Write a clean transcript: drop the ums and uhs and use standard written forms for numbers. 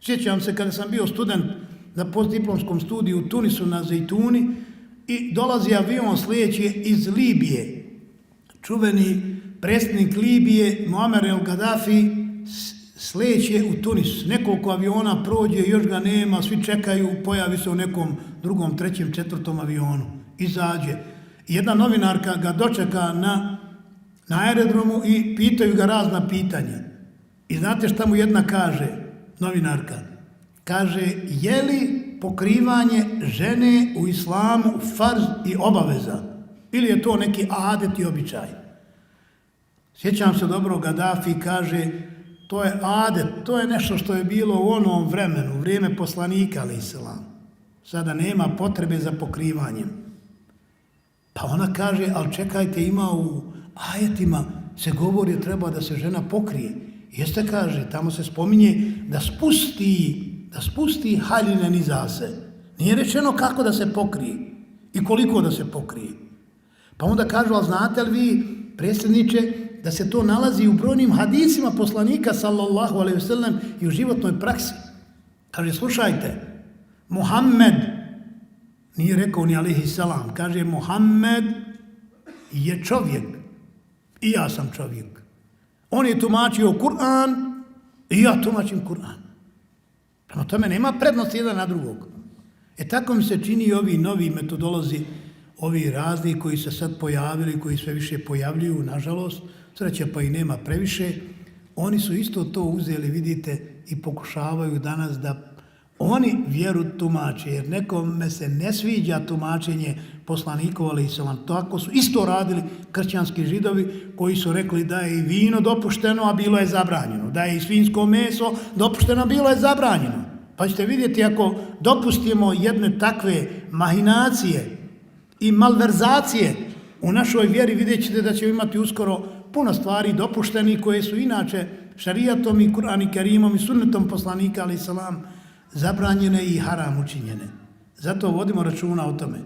Sjećam se kada sam bio student na postdiplomskom studiju u Tunisu na Zejtuni i dolazi avion sledeći iz Libije. Čuveni predsjednik Libije, Muammar el Gaddafi, sleće u Tunis. Nekoliko aviona prođe, još ga nema, svi čekaju, pojavi se u nekom drugom, trećem, četvrtom avionu. Izađe. Jedna novinarka ga dočeka na aerodromu i pitaju ga razna pitanja. I znate šta mu jedna kaže, novinarka? Kaže, je li pokrivanje žene u islamu farz i obaveza? Ili je to neki adet i običaj? Sjećam se dobro, Gaddafi kaže, to je adet, to je nešto što je bilo u onom vremenu, vrijeme poslanika, ali islam. Sada nema potrebe za pokrivanjem. Pa ona kaže, ali čekajte, ima u ajetima se govori treba da se žena pokrije. Jeste, kaže, tamo se spominje da spusti haljine niza se. Nije rečeno kako da se pokrije i koliko da se pokrije. Pa onda kažu, ali znate li vi, predsjedniče, da se to nalazi u brojnim hadisima poslanika, sallallahu alejhi ve sellem, i u životnoj praksi. Kaže, slušajte, Muhammed, nije rekao ni alejhi selam, kaže, Muhammed je čovjek i ja sam čovjek. On je tumačio Kur'an i ja tumačim Kur'an. Prema tome nema prednosti jedan na drugog. Tako mi se čini ovi novi metodolozi, ovi razni koji se sad pojavili, koji sve više pojavljuju, nažalost, sreća pa i nema previše, oni su isto to uzeli, vidite, i pokušavaju danas da oni vjeru tumače, jer nekome se ne sviđa tumačenje poslanikova, ali tako su isto radili kršćanski židovi koji su rekli da je i vino dopušteno, a bilo je zabranjeno, da je i svinjsko meso dopušteno, a bilo je zabranjeno. Pa ćete vidjeti, ako dopustimo jedne takve mahinacije i malverzacije u našoj vjeri, vidjet ćete da ćemo imati uskoro puno stvari dopušteni koje su inače šarijatom i Kur'an i Kerimom i sunnetom poslanika, ali salam, zabranjene i haram učinjene. Zato vodimo računa o tome.